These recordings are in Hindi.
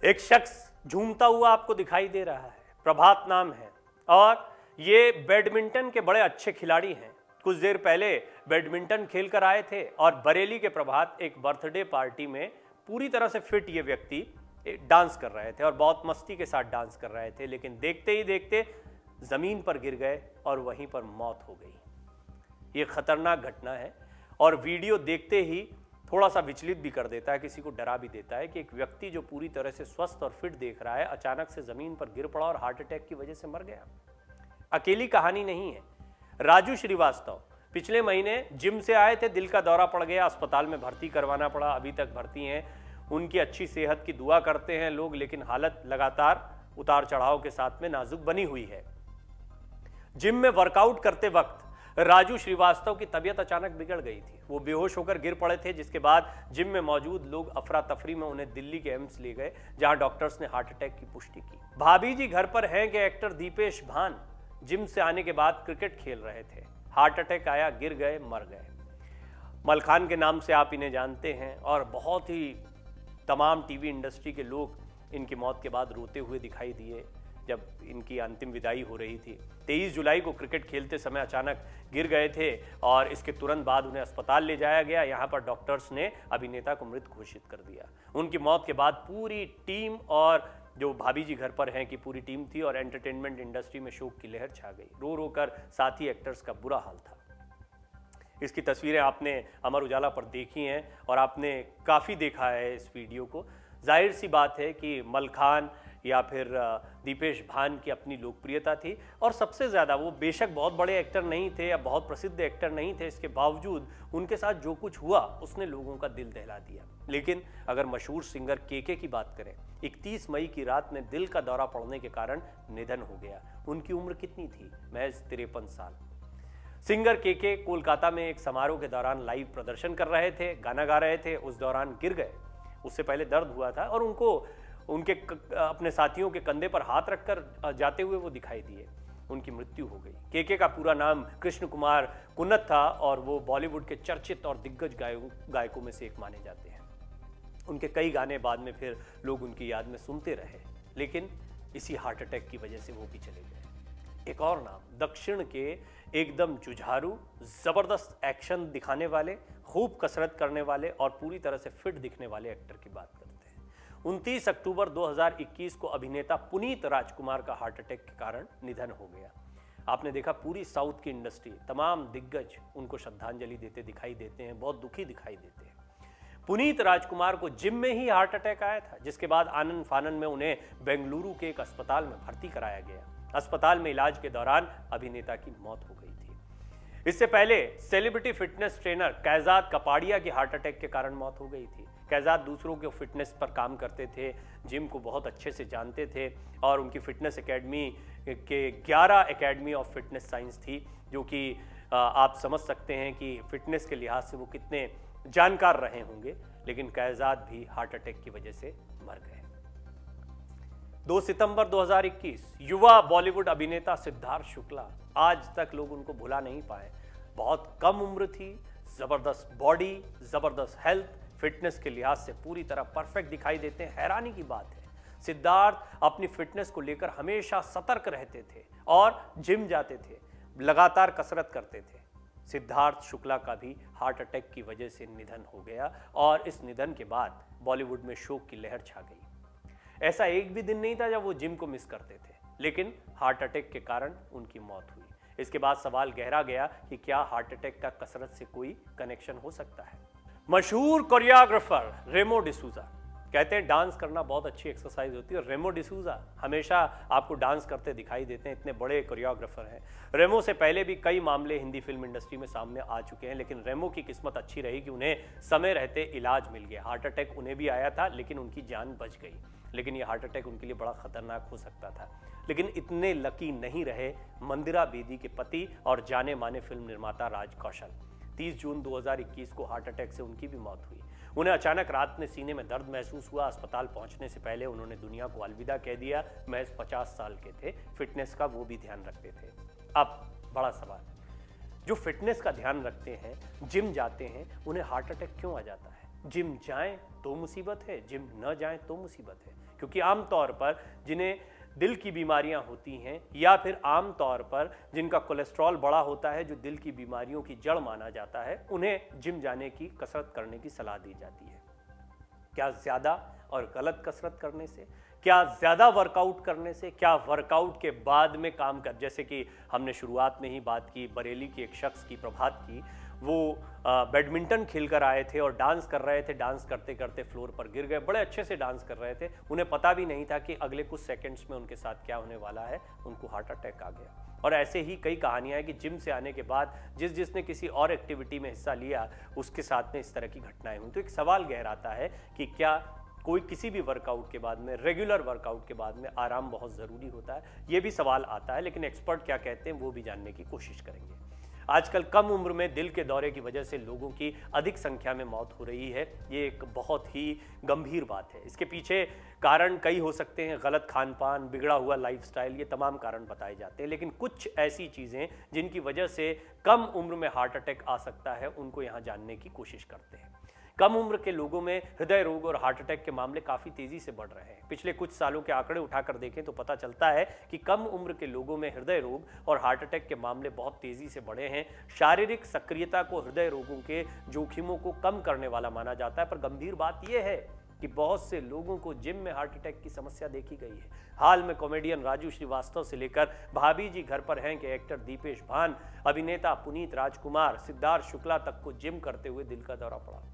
एक शख्स झूमता हुआ आपको दिखाई दे रहा है, प्रभात नाम है और ये बैडमिंटन के बड़े अच्छे खिलाड़ी हैं। कुछ देर पहले बैडमिंटन खेल कर आए थे और बरेली के प्रभात एक बर्थडे पार्टी में पूरी तरह से फिट ये व्यक्ति डांस कर रहे थे और बहुत मस्ती के साथ डांस कर रहे थे, लेकिन देखते ही देखते जमीन पर गिर गए और वहीं पर मौत हो गई। ये खतरनाक घटना है और वीडियो देखते ही थोड़ा सा विचलित भी कर देता है, किसी को डरा भी देता है कि एक व्यक्ति जो पूरी तरह से स्वस्थ और फिट देख रहा है अचानक से जमीन पर गिर पड़ा और हार्ट अटैक की वजह से मर गया। अकेली कहानी नहीं है। राजू श्रीवास्तव पिछले महीने जिम से आए थे, दिल का दौरा पड़ गया, अस्पताल में भर्ती करवाना पड़ा, अभी तक भर्ती हैं। उनकी अच्छी सेहत की दुआ करते हैं लोग, लेकिन हालत लगातार उतार चढ़ाव के साथ में नाजुक बनी हुई है। जिम में वर्कआउट करते वक्त राजू श्रीवास्तव की तबीयत अचानक बिगड़ गई थी। वो बेहोश होकर गिर पड़े थे, जिसके बाद जिम में मौजूद लोग अफरा तफरी में उन्हें दिल्ली के एम्स ले गए, जहां डॉक्टर्स ने हार्ट अटैक की पुष्टि की। भाभी जी घर पर हैं के एक्टर दीपेश भान जिम से आने के बाद क्रिकेट खेल रहे थे, हार्ट अटैक आया, गिर गए, मर गए। मलखान के नाम से आप इन्हें जानते हैं और बहुत ही तमाम टीवी इंडस्ट्री के लोग इनकी मौत के बाद रोते हुए दिखाई दिए जब इनकी अंतिम विदाई हो रही थी। 23 जुलाई को क्रिकेट खेलते समय अचानक गिर गए थे और इसके तुरंत बाद उन्हें अस्पताल ले जाया गया। यहाँ पर डॉक्टर्स ने अभिनेता को मृत घोषित कर दिया। उनकी मौत के बाद पूरी टीम और जो भाभी जी घर पर हैं की पूरी टीम थी और एंटरटेनमेंट इंडस्ट्री में शोक की लहर छा गई। रो रो कर साथी एक्टर्स का बुरा हाल था। इसकी तस्वीरें आपने अमर उजाला पर देखी हैं और आपने काफ़ी देखा है इस वीडियो को। जाहिर सी बात है कि मलखान या फिर दीपेश भान की अपनी लोकप्रियता थी और सबसे ज़्यादा वो बेशक बहुत बड़े एक्टर नहीं थे या बहुत प्रसिद्ध एक्टर नहीं थे, इसके बावजूद उनके साथ जो कुछ हुआ उसने लोगों का दिल दहला दिया। लेकिन अगर मशहूर सिंगर केके की बात करें, 31 मई की रात में दिल का दौरा पड़ने के कारण निधन हो गया। उनकी उम्र कितनी थी? महज 53 साल। सिंगर केके कोलकाता में एक समारोह के दौरान लाइव प्रदर्शन कर रहे थे, गाना गा रहे थे, उस दौरान गिर गए। उससे पहले दर्द हुआ था और उनको उनके अपने साथियों के कंधे पर हाथ रखकर जाते हुए वो दिखाई दिए। उनकी मृत्यु हो गई। केके का पूरा नाम कृष्ण कुमार कुन्नत था और वो बॉलीवुड के चर्चित और दिग्गज गायकों में से एक माने जाते हैं। उनके कई गाने बाद में फिर लोग उनकी याद में सुनते रहे, लेकिन इसी हार्ट अटैक की वजह से वो भी चले गए। एक और नाम, दक्षिण के एकदम जुझारू, जबरदस्त एक्शन दिखाने वाले, खूब कसरत करने वाले और पूरी तरह से फिट दिखने वाले एक्टर की बात करते हैं। 29 अक्टूबर 2021 को अभिनेता पुनीत राजकुमार का हार्ट अटैक के कारण निधन हो गया। आपने देखा पूरी साउथ की इंडस्ट्री, तमाम दिग्गज उनको श्रद्धांजलि देते दिखाई देते हैं, बहुत दुखी दिखाई देते हैं। पुनीत राजकुमार को जिम में ही हार्ट अटैक आया था, जिसके बाद आनंद फानन में उन्हें बेंगलुरु के एक अस्पताल में भर्ती कराया गया। अस्पताल में इलाज के दौरान अभिनेता की मौत हो गई थी। इससे पहले celebrity fitness trainer Kaizad Kapadia की हार्ट अटैक के कारण मौत हो गई थी। कैजाद दूसरों के फिटनेस पर काम करते थे, जिम को बहुत अच्छे से जानते थे और उनकी फिटनेस एकेडमी के 11 एकेडमी ऑफ फिटनेस साइंस थी, जो कि आप समझ सकते हैं कि फिटनेस के लिहाज से वो कितने जानकार रहे होंगे। लेकिन कैजाद भी हार्ट अटैक की वजह से मर गए। 2 सितंबर 2021 युवा बॉलीवुड अभिनेता सिद्धार्थ शुक्ला, आज तक लोग उनको भुला नहीं पाए। बहुत कम उम्र थी, जबरदस्त बॉडी, जबरदस्त हेल्थ, फिटनेस के लिहाज से पूरी तरह परफेक्ट दिखाई देते हैं। हैरानी की बात है, सिद्धार्थ अपनी फिटनेस को लेकर हमेशा सतर्क रहते थे और जिम जाते थे, लगातार कसरत करते थे। सिद्धार्थ शुक्ला का भी हार्ट अटैक की वजह से निधन हो गया और इस निधन के बाद बॉलीवुड में शोक की लहर छा गई। ऐसा एक भी दिन नहीं था जब वो जिम को मिस करते थे, लेकिन हार्ट अटैक के कारण उनकी मौत हुई। इसके बाद सवाल गहरा गया कि क्या हार्ट अटैक का कसरत से कोई कनेक्शन हो सकता है। मशहूर कोरियोग्राफर रेमो डिसूजा कहते हैं डांस करना बहुत अच्छी एक्सरसाइज होती है। रेमो डिसूजा हमेशा आपको डांस करते दिखाई देते हैं, इतने बड़े कोरियोग्राफर हैं। रेमो से पहले भी कई मामले हिंदी फिल्म इंडस्ट्री में सामने आ चुके हैं, लेकिन रेमो की किस्मत अच्छी रही कि उन्हें समय रहते इलाज मिल गया। हार्ट अटैक उन्हें भी आया था, लेकिन उनकी जान बच गई। लेकिन ये हार्ट अटैक उनके लिए बड़ा खतरनाक हो सकता था। लेकिन इतने लकी नहीं रहे मंदिरा बेदी के पति और जाने माने फिल्म निर्माता राज कौशल। 30 जून 2021 को हार्ट अटैक से उनकी भी मौत हुई। उन्हें अचानक रात में सीने में दर्द महसूस हुआ। अस्पताल पहुंचने से पहले उन्होंने दुनिया को अलविदा कह दिया। महज 50 साल के थे, फिटनेस का वो भी ध्यान रखते थे। अब बड़ा सवाल, जो फिटनेस का ध्यान रखते हैं, जिम जाते हैं, उन्हें हार्ट अटैक क्यों आ जाता है? जिम जाएं तो मुसीबत है, जिम न जाएं तो मुसीबत है। क्योंकि आमतौर पर जिन्हें दिल की बीमारियां होती हैं या फिर आम तौर पर जिनका कोलेस्ट्रॉल बड़ा होता है, जो दिल की बीमारियों की जड़ माना जाता है, उन्हें जिम जाने की, कसरत करने की सलाह दी जाती है। क्या ज़्यादा और गलत कसरत करने से, क्या ज़्यादा वर्कआउट करने से, क्या वर्कआउट के बाद में काम कर, जैसे कि हमने शुरुआत में ही बात की बरेली के एक शख्स की, प्रभात की, वो बैडमिंटन खेल कर आए थे और डांस कर रहे थे, डांस करते करते फ्लोर पर गिर गए, बड़े अच्छे से डांस कर रहे थे, उन्हें पता भी नहीं था कि अगले कुछ सेकंड्स में उनके साथ क्या होने वाला है, उनको हार्ट अटैक आ गया। और ऐसे ही कई कहानियां हैं कि जिम से आने के बाद जिसने किसी और एक्टिविटी में हिस्सा लिया उसके साथ में इस तरह की घटनाएं हुई। तो एक सवाल गहराता है कि क्या कोई किसी भी वर्कआउट के बाद में, रेगुलर वर्कआउट के बाद में आराम बहुत ज़रूरी होता है? ये भी सवाल आता है, लेकिन एक्सपर्ट क्या कहते हैं वो भी जानने की कोशिश करेंगे। आजकल कम उम्र में दिल के दौरे की वजह से लोगों की अधिक संख्या में मौत हो रही है। ये एक बहुत ही गंभीर बात है। इसके पीछे कारण कई हो सकते हैं, गलत खान पान, बिगड़ा हुआ लाइफस्टाइल, ये तमाम कारण बताए जाते हैं। लेकिन कुछ ऐसी चीज़ें जिनकी वजह से कम उम्र में हार्ट अटैक आ सकता है, उनको यहाँ जानने की कोशिश करते हैं। कम उम्र के लोगों में हृदय रोग और हार्ट अटैक के मामले काफ़ी तेज़ी से बढ़ रहे हैं। पिछले कुछ सालों के आंकड़े उठाकर देखें तो पता चलता है कि कम उम्र के लोगों में हृदय रोग और हार्ट अटैक के मामले बहुत तेज़ी से बढ़े हैं। शारीरिक सक्रियता को हृदय रोगों के जोखिमों को कम करने वाला माना जाता है, पर गंभीर बात यह है कि बहुत से लोगों को जिम में हार्ट अटैक की समस्या देखी गई है। हाल में कॉमेडियन राजू श्रीवास्तव से लेकर भाभी जी घर पर हैं के एक्टर दीपेश भान, अभिनेता पुनीत राजकुमार, सिद्धार्थ शुक्ला तक को जिम करते हुए दिल का दौरा पड़ा।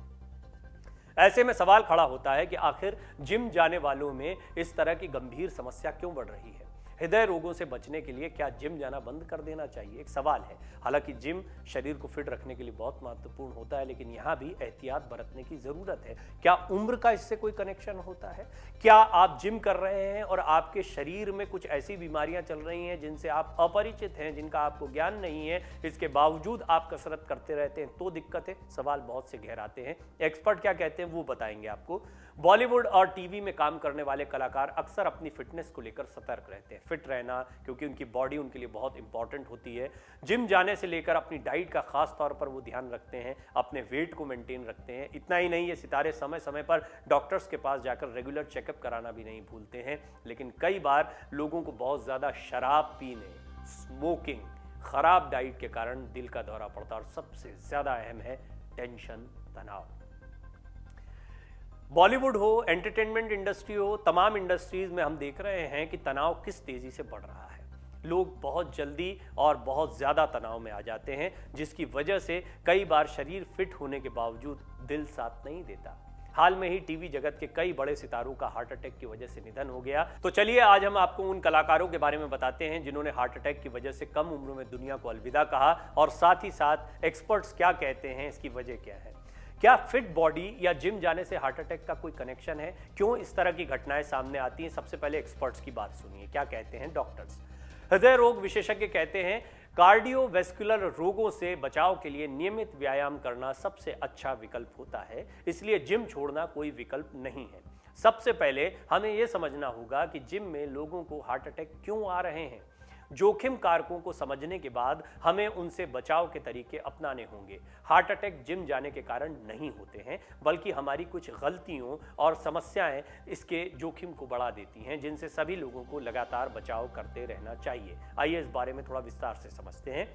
ऐसे में सवाल खड़ा होता है कि आखिर जिम जाने वालों में इस तरह की गंभीर समस्या क्यों बढ़ रही है? हृदय रोगों से बचने के लिए क्या जिम जाना बंद कर देना चाहिए? एक सवाल है। हालांकि जिम शरीर को फिट रखने के लिए बहुत महत्वपूर्ण होता है, लेकिन यहाँ भी एहतियात बरतने की ज़रूरत है। क्या उम्र का इससे कोई कनेक्शन होता है? क्या आप जिम कर रहे हैं और आपके शरीर में कुछ ऐसी बीमारियां चल रही हैं जिनसे आप अपरिचित हैं, जिनका आपको ज्ञान नहीं है, इसके बावजूद आप कसरत करते रहते हैं, तो दिक्कत है? सवाल बहुत से गहराते हैं। एक्सपर्ट क्या कहते हैं वो बताएंगे आपको। बॉलीवुड और टीवी में काम करने वाले कलाकार अक्सर अपनी फिटनेस को लेकर सतर्क रहते हैं। फिट रहना, क्योंकि उनकी बॉडी उनके लिए बहुत इंपॉर्टेंट होती है। जिम जाने से लेकर अपनी डाइट का खास तौर पर वो ध्यान रखते हैं, अपने वेट को मेंटेन रखते हैं। इतना ही नहीं, ये सितारे समय समय पर डॉक्टर्स के पास जाकर रेगुलर चेकअप कराना भी नहीं भूलते हैं। लेकिन कई बार लोगों को बहुत ज़्यादा शराब पीने, स्मोकिंग, खराब डाइट के कारण दिल का दौरा पड़ता है। और सबसे ज़्यादा अहम है टेंशन, तनाव। बॉलीवुड हो, एंटरटेनमेंट इंडस्ट्री हो, तमाम इंडस्ट्रीज में हम देख रहे हैं कि तनाव किस तेजी से बढ़ रहा है। लोग बहुत जल्दी और बहुत ज़्यादा तनाव में आ जाते हैं, जिसकी वजह से कई बार शरीर फिट होने के बावजूद दिल साथ नहीं देता। हाल में ही टीवी जगत के कई बड़े सितारों का हार्ट अटैक की वजह से निधन हो गया। तो चलिए आज हम आपको उन कलाकारों के बारे में बताते हैं जिन्होंने हार्ट अटैक की वजह से कम उम्र में दुनिया को अलविदा कहा, और साथ ही साथ एक्सपर्ट्स क्या कहते हैं, इसकी वजह क्या है। क्या फिट बॉडी या जिम जाने से हार्ट अटैक का कोई कनेक्शन है? क्यों इस तरह की घटनाएं सामने आती हैं? सबसे पहले एक्सपर्ट्स की बात सुनिए, क्या कहते हैं डॉक्टर्स। हृदय रोग विशेषज्ञ कहते हैं कार्डियोवैस्कुलर रोगों से बचाव के लिए नियमित व्यायाम करना सबसे अच्छा विकल्प होता है, इसलिए जिम छोड़ना कोई विकल्प नहीं है। सबसे पहले हमें यह समझना होगा कि जिम में लोगों को हार्ट अटैक क्यों आ रहे हैं। जोखिम कारकों को समझने के बाद हमें उनसे बचाव के तरीके अपनाने होंगे। हार्ट अटैक जिम जाने के कारण नहीं होते हैं, बल्कि हमारी कुछ गलतियों और समस्याएं इसके जोखिम को बढ़ा देती हैं, जिनसे सभी लोगों को लगातार बचाव करते रहना चाहिए। आइए इस बारे में थोड़ा विस्तार से समझते हैं।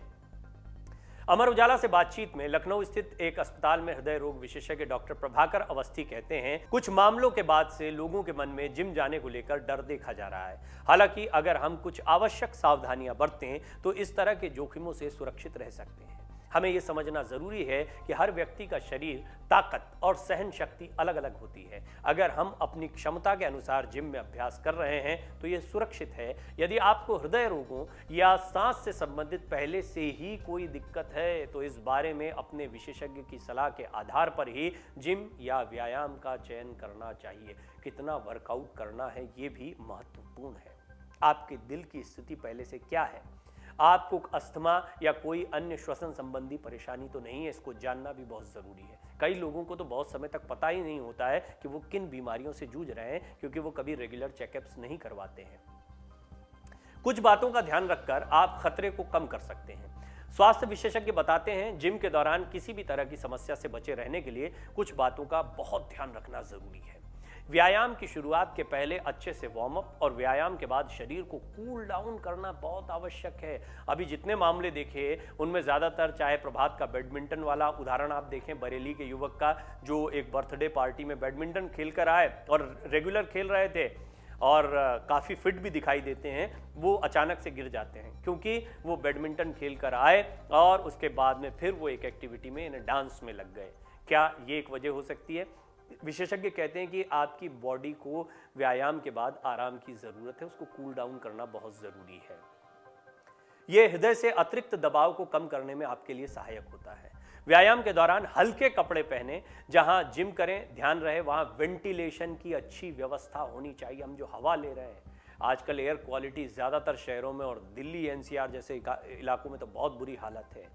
अमर उजाला से बातचीत में लखनऊ स्थित एक अस्पताल में हृदय रोग विशेषज्ञ डॉक्टर प्रभाकर अवस्थी कहते हैं, कुछ मामलों के बाद से लोगों के मन में जिम जाने को लेकर डर देखा जा रहा है। हालांकि अगर हम कुछ आवश्यक सावधानियां बरतें तो इस तरह के जोखिमों से सुरक्षित रह सकते हैं। हमें यह समझना जरूरी है कि हर व्यक्ति का शरीर, ताकत और सहन शक्ति अलग अलग होती है। अगर हम अपनी क्षमता के अनुसार जिम में अभ्यास कर रहे हैं तो यह सुरक्षित है। यदि आपको हृदय रोगों या सांस से संबंधित पहले से ही कोई दिक्कत है तो इस बारे में अपने विशेषज्ञ की सलाह के आधार पर ही जिम या व्यायाम का चयन करना चाहिए। कितना वर्कआउट करना है ये भी महत्वपूर्ण है। आपके दिल की स्थिति पहले से क्या है? आपको अस्थमा या कोई अन्य श्वसन संबंधी परेशानी तो नहीं है, इसको जानना भी बहुत ज़रूरी है। कई लोगों को तो बहुत समय तक पता ही नहीं होता है कि वो किन बीमारियों से जूझ रहे हैं, क्योंकि वो कभी रेगुलर चेकअप्स नहीं करवाते हैं। कुछ बातों का ध्यान रखकर आप खतरे को कम कर सकते हैं। स्वास्थ्य विशेषज्ञ बताते हैं जिम के दौरान किसी भी तरह की समस्या से बचे रहने के लिए कुछ बातों का बहुत ध्यान रखना जरूरी है। व्यायाम की शुरुआत के पहले अच्छे से वार्म अप और व्यायाम के बाद शरीर को कूल डाउन करना बहुत आवश्यक है। अभी जितने मामले देखे उनमें ज़्यादातर, चाहे प्रभात का बैडमिंटन वाला उदाहरण आप देखें, बरेली के युवक का जो एक बर्थडे पार्टी में बैडमिंटन खेल कर आए और रेगुलर खेल रहे थे और काफ़ी फिट भी दिखाई देते हैं, वो अचानक से गिर जाते हैं क्योंकि वो बैडमिंटन खेल कर आए और उसके बाद में फिर वो एक एक्टिविटी में, यानी डांस में लग गए। क्या ये एक वजह हो सकती है? विशेषज्ञ कहते हैं कि आपकी बॉडी को व्यायाम के बाद आराम की ज़रूरत है, उसको कूल डाउन करना बहुत ज़रूरी है। ये हृदय से अतिरिक्त दबाव को कम करने में आपके लिए सहायक होता है। व्यायाम के दौरान हल्के कपड़े पहने, जहां जिम करें ध्यान रहे वहां वेंटिलेशन की अच्छी व्यवस्था होनी चाहिए। हम जो हवा ले रहे हैं, आजकल एयर क्वालिटी ज़्यादातर शहरों में और दिल्ली एनसीआर जैसे इलाकों में तो बहुत बुरी हालत है,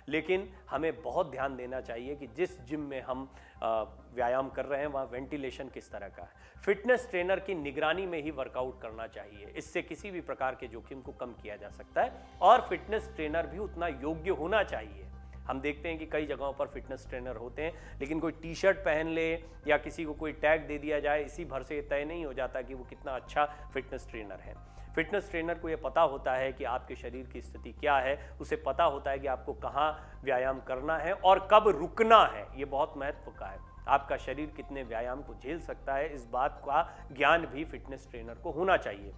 लेकिन हमें बहुत ध्यान देना चाहिए कि जिस जिम में हम व्यायाम कर रहे हैं वहाँ वेंटिलेशन किस तरह का है। फिटनेस ट्रेनर की निगरानी में ही वर्कआउट करना चाहिए, इससे किसी भी प्रकार के जोखिम को कम किया जा सकता है और फिटनेस ट्रेनर भी उतना योग्य होना चाहिए। हम देखते हैं कि कई जगहों पर फिटनेस ट्रेनर होते हैं, लेकिन कोई टी शर्ट पहन ले या किसी को कोई टैग दे दिया जाए, इसी भर से ये तय नहीं हो जाता कि वो कितना अच्छा फिटनेस ट्रेनर है। फिटनेस ट्रेनर को ये पता होता है कि आपके शरीर की स्थिति क्या है, उसे पता होता है कि आपको कहाँ व्यायाम करना है और कब रुकना है। ये बहुत महत्व का है। आपका शरीर कितने व्यायाम को झेल सकता है, इस बात का ज्ञान भी फिटनेस ट्रेनर को होना चाहिए।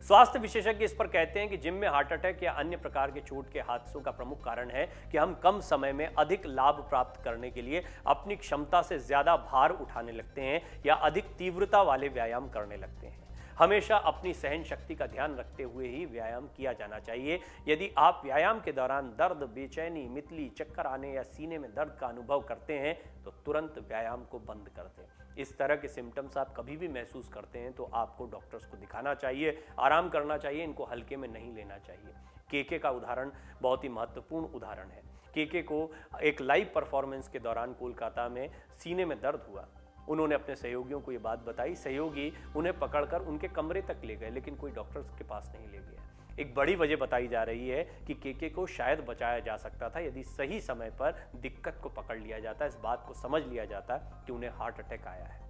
स्वास्थ्य विशेषज्ञ इस पर कहते हैं कि जिम में हार्ट अटैक या अन्य प्रकार के चोट के हादसों का प्रमुख कारण है कि हम कम समय में अधिक लाभ प्राप्त करने के लिए अपनी क्षमता से ज्यादा भार उठाने लगते हैं या अधिक तीव्रता वाले व्यायाम करने लगते हैं। हमेशा अपनी सहन शक्ति का ध्यान रखते हुए ही व्यायाम किया जाना चाहिए। यदि आप व्यायाम के दौरान दर्द, बेचैनी, मितली, चक्कर आने या सीने में दर्द का अनुभव करते हैं तो तुरंत व्यायाम को बंद कर दें। इस तरह के सिम्टम्स आप कभी भी महसूस करते हैं तो आपको डॉक्टर्स को दिखाना चाहिए, आराम करना चाहिए, इनको हल्के में नहीं लेना चाहिए। केके का उदाहरण बहुत ही महत्वपूर्ण उदाहरण है। केके को एक लाइव परफॉर्मेंस के दौरान कोलकाता में सीने में दर्द हुआ। उन्होंने अपने सहयोगियों को ये बात बताई, सहयोगी उन्हें पकड़कर उनके कमरे तक ले गए, लेकिन कोई डॉक्टर्स के पास नहीं ले गया। एक बड़ी वजह बताई जा रही है कि केके को शायद बचाया जा सकता था यदि सही समय पर दिक्कत को पकड़ लिया जाता, इस बात को समझ लिया जाता कि उन्हें हार्ट अटैक आया है।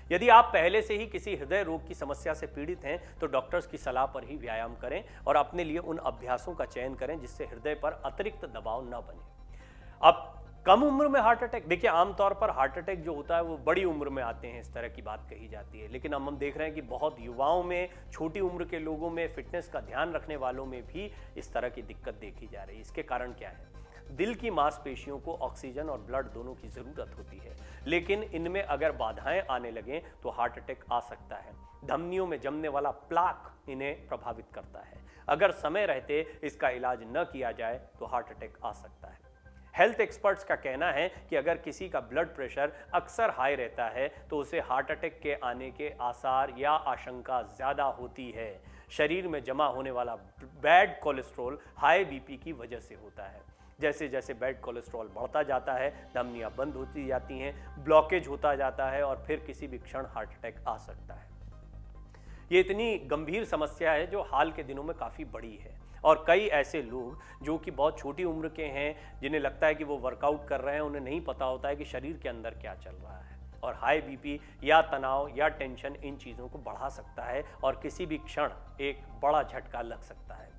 यदि आप पहले से ही किसी हृदय रोग की समस्या से पीड़ित हैं तो डॉक्टर्स की सलाह पर ही व्यायाम करें और अपने लिए उन अभ्यासों का चयन करें जिससे हृदय पर अतिरिक्त दबाव न बने। अब कम उम्र में हार्ट अटैक, देखिए आमतौर पर हार्ट अटैक जो होता है वो बड़ी उम्र में आते हैं, इस तरह की बात कही जाती है, लेकिन हम देख रहे हैं कि बहुत युवाओं में, छोटी उम्र के लोगों में, फिटनेस का ध्यान रखने वालों में भी इस तरह की दिक्कत देखी जा रही है। इसके कारण क्या है? दिल की मांसपेशियों को ऑक्सीजन और ब्लड दोनों की जरूरत होती है, लेकिन इनमें अगर बाधाएं आने लगें तो हार्ट अटैक आ सकता है। धमनियों में जमने वाला प्लाक इन्हें प्रभावित करता है। अगर समय रहते इसका इलाज न किया जाए तो हार्ट अटैक आ सकता है। हेल्थ एक्सपर्ट्स का कहना है कि अगर किसी का ब्लड प्रेशर अक्सर हाई रहता है तो उसे हार्ट अटैक के आने के आसार या आशंका ज़्यादा होती है। शरीर में जमा होने वाला बैड कोलेस्ट्रॉल हाई बीपी की वजह से होता है। जैसे जैसे बैड कोलेस्ट्रॉल बढ़ता जाता है, धमनियाँ बंद होती जाती हैं, ब्लॉकेज होता जाता है और फिर किसी भी क्षण हार्ट अटैक आ सकता है। ये इतनी गंभीर समस्या है जो हाल के दिनों में काफ़ी बड़ी है और कई ऐसे लोग जो कि बहुत छोटी उम्र के हैं, जिन्हें लगता है कि वो वर्कआउट कर रहे हैं, उन्हें नहीं पता होता है कि शरीर के अंदर क्या चल रहा है। और हाई बीपी या तनाव या टेंशन इन चीज़ों को बढ़ा सकता है और किसी भी क्षण एक बड़ा झटका लग सकता है।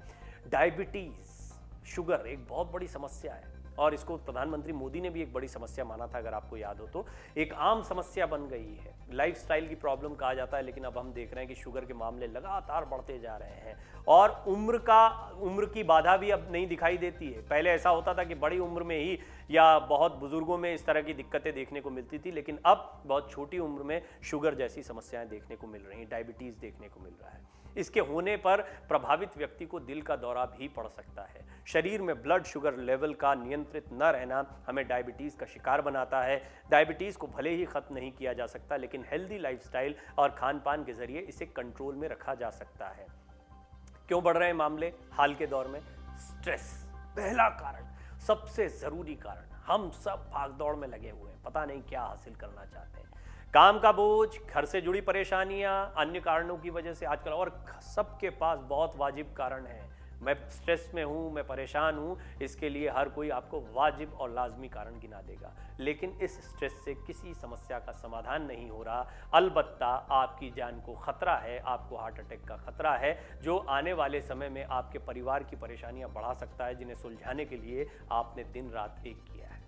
डायबिटीज़, शुगर एक बहुत बड़ी समस्या है और इसको प्रधानमंत्री मोदी ने भी एक बड़ी समस्या माना था, अगर आपको याद हो तो। एक आम समस्या बन गई है, लाइफस्टाइल की प्रॉब्लम कहा जाता है, लेकिन अब हम देख रहे हैं कि शुगर के मामले लगातार बढ़ते जा रहे हैं और उम्र की बाधा भी अब नहीं दिखाई देती है। पहले ऐसा होता था कि बड़ी उम्र में ही या बहुत बुजुर्गों में इस तरह की दिक्कतें देखने को मिलती थी, लेकिन अब बहुत छोटी उम्र में शुगर जैसी समस्याएं देखने को मिल रही हैं, डायबिटीज़ देखने को मिल रहा है। इसके होने पर प्रभावित व्यक्ति को दिल का दौरा भी पड़ सकता है। शरीर में ब्लड शुगर लेवल का नियंत्रित न रहना हमें डायबिटीज़ का शिकार बनाता है। डायबिटीज़ को भले ही ख़त्म नहीं किया जा सकता, लेकिन हेल्दी लाइफस्टाइल और खान पान के ज़रिए इसे कंट्रोल में रखा जा सकता है। क्यों बढ़ रहे हैं मामले हाल के दौर में? स्ट्रेस पहला कारण, सबसे ज़रूरी कारण। हम सब भागदौड़ में लगे हुए हैं, पता नहीं क्या हासिल करना चाहते हैं। काम का बोझ, घर से जुड़ी परेशानियां, अन्य कारणों की वजह से आजकल, और सबके पास बहुत वाजिब कारण है, मैं स्ट्रेस में हूँ, मैं परेशान हूँ, इसके लिए हर कोई आपको वाजिब और लाजमी कारण गिना देगा, लेकिन इस स्ट्रेस से किसी समस्या का समाधान नहीं हो रहा। अलबत्ता आपकी जान को खतरा है, आपको हार्ट अटैक का खतरा है, जो आने वाले समय में आपके परिवार की परेशानियां बढ़ा सकता है, जिन्हें सुलझाने के लिए आपने दिन रात एक किया है।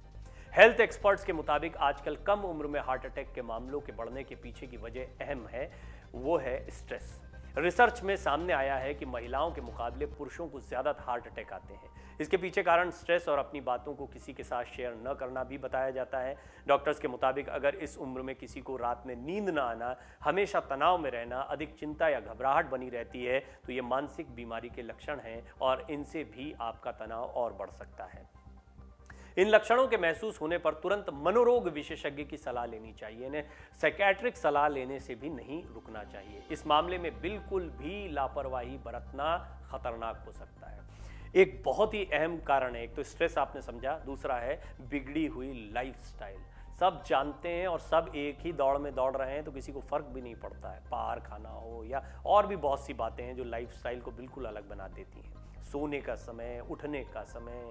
हेल्थ एक्सपर्ट्स के मुताबिक आजकल कम उम्र में हार्ट अटैक के मामलों के बढ़ने के पीछे की वजह अहम है, वो है स्ट्रेस। रिसर्च में सामने आया है कि महिलाओं के मुकाबले पुरुषों को ज्यादा हार्ट अटैक आते हैं। इसके पीछे कारण स्ट्रेस और अपनी बातों को किसी के साथ शेयर न करना भी बताया जाता है। डॉक्टर्स के मुताबिक अगर इस उम्र में किसी को रात में नींद न आना, हमेशा तनाव में रहना, अधिक चिंता या घबराहट बनी रहती है, तो ये मानसिक बीमारी के लक्षण हैं और इनसे भी आपका तनाव और बढ़ सकता है। इन लक्षणों के महसूस होने पर तुरंत मनोरोग विशेषज्ञ की सलाह लेनी चाहिए। इन्हें साइकियाट्रिक सलाह लेने से भी नहीं रुकना चाहिए। इस मामले में बिल्कुल भी लापरवाही बरतना खतरनाक हो सकता है। एक बहुत ही अहम कारण है, एक तो स्ट्रेस आपने समझा, दूसरा है बिगड़ी हुई लाइफस्टाइल। सब जानते हैं और सब एक ही दौड़ में दौड़ रहे हैं, तो किसी को फर्क भी नहीं पड़ता है। बाहर खाना हो या और भी बहुत सी बातें हैं जो लाइफस्टाइल को बिल्कुल अलग बना देती हैं। सोने का समय, उठने का समय,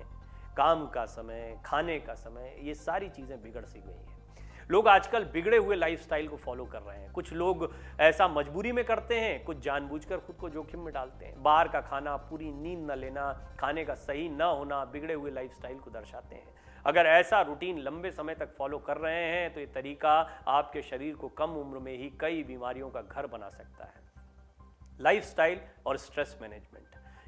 काम का समय, खाने का समय, ये सारी चीज़ें बिगड़ सी गई हैं। लोग आजकल बिगड़े हुए लाइफस्टाइल को फॉलो कर रहे हैं। कुछ लोग ऐसा मजबूरी में करते हैं, कुछ जानबूझकर खुद को जोखिम में डालते हैं। बाहर का खाना, पूरी नींद न लेना, खाने का सही न होना बिगड़े हुए लाइफस्टाइल को दर्शाते हैं। अगर ऐसा रूटीन लंबे समय तक फॉलो कर रहे हैं तो ये तरीका आपके शरीर को कम उम्र में ही कई बीमारियों का घर बना सकता है। लाइफस्टाइल और स्ट्रेस मैनेजमेंट,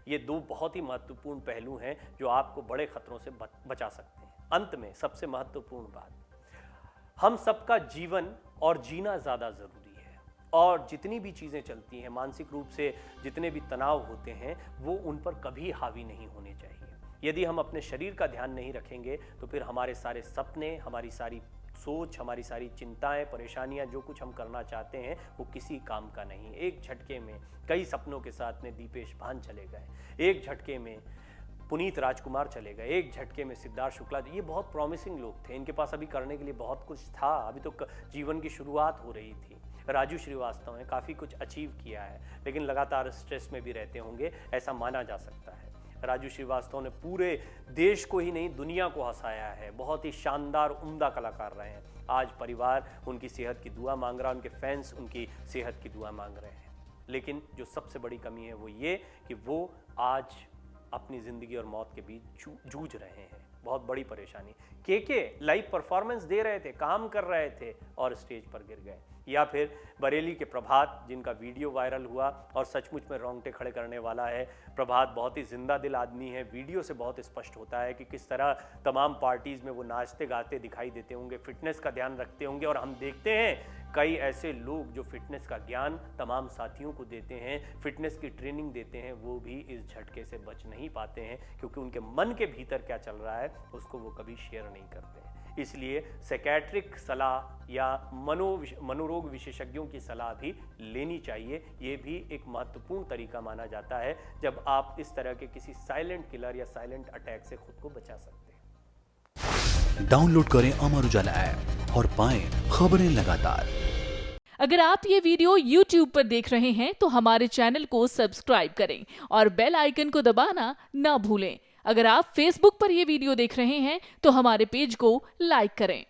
ये दो बहुत ही महत्वपूर्ण पहलू हैं जो आपको बड़े खतरों से बचा सकते हैं। अंत में सबसे महत्वपूर्ण बात, हम सबका जीवन और जीना ज़्यादा ज़रूरी है, और जितनी भी चीज़ें चलती हैं मानसिक रूप से, जितने भी तनाव होते हैं, वो उन पर कभी हावी नहीं होने चाहिए। यदि हम अपने शरीर का ध्यान नहीं रखेंगे तो फिर हमारे सारे सपने, हमारी सारी सोच, हमारी सारी चिंताएं, परेशानियां, जो कुछ हम करना चाहते हैं वो किसी काम का नहीं। एक झटके में कई सपनों के साथ में दीपेश भान चले गए, एक झटके में पुनीत राजकुमार चले गए, एक झटके में सिद्धार्थ शुक्ला, ये बहुत प्रॉमिसिंग लोग थे, इनके पास अभी करने के लिए बहुत कुछ था, अभी तो जीवन की शुरुआत हो रही थी। राजू श्रीवास्तव ने काफ़ी कुछ अचीव किया है, लेकिन लगातार स्ट्रेस में भी रहते होंगे, ऐसा माना जा सकता है। राजू श्रीवास्तव ने पूरे देश को ही नहीं, दुनिया को हंसाया है, बहुत ही शानदार उम्दा कलाकार रहे हैं। आज परिवार उनकी सेहत की दुआ मांग रहा है, उनके फैंस उनकी सेहत की दुआ मांग रहे हैं। लेकिन जो सबसे बड़ी कमी है वो ये कि वो आज अपनी ज़िंदगी और मौत के बीच जूझ रहे हैं। बहुत बड़ी परेशानी। के लाइव परफॉर्मेंस दे रहे थे, काम कर रहे थे और स्टेज पर गिर गए। या फिर बरेली के प्रभात, जिनका वीडियो वायरल हुआ और सचमुच में रोंगटे खड़े करने वाला है। प्रभात बहुत ही जिंदा दिल आदमी है, वीडियो से बहुत स्पष्ट होता है कि किस तरह तमाम पार्टीज़ में वो नाचते गाते दिखाई देते होंगे, फिटनेस का ध्यान रखते होंगे। और हम देखते हैं कई ऐसे लोग जो फिटनेस का ज्ञान तमाम साथियों को देते हैं, फिटनेस की ट्रेनिंग देते हैं, वो भी इस झटके से बच नहीं पाते हैं, क्योंकि उनके मन के भीतर क्या चल रहा है उसको वो कभी शेयर नहीं करते हैं। इसलिए साइकियाट्रिक सलाह या मनोरोग विशेषज्ञों की सलाह भी लेनी चाहिए। ये भी एक महत्वपूर्ण तरीका माना जाता है जब आप इस तरह के किसी साइलेंट किलर या साइलेंट अटैक से खुद को बचा सकते हैं। डाउनलोड करें अमर उजाला ऐप और पाएं खबरें लगातार। अगर आप ये वीडियो YouTube पर देख रहे हैं तो हमारे चैनल को सब्सक्राइब करें और बेल आइकन को दबाना ना भूलें। अगर आप Facebook पर यह वीडियो देख रहे हैं तो हमारे पेज को लाइक करें।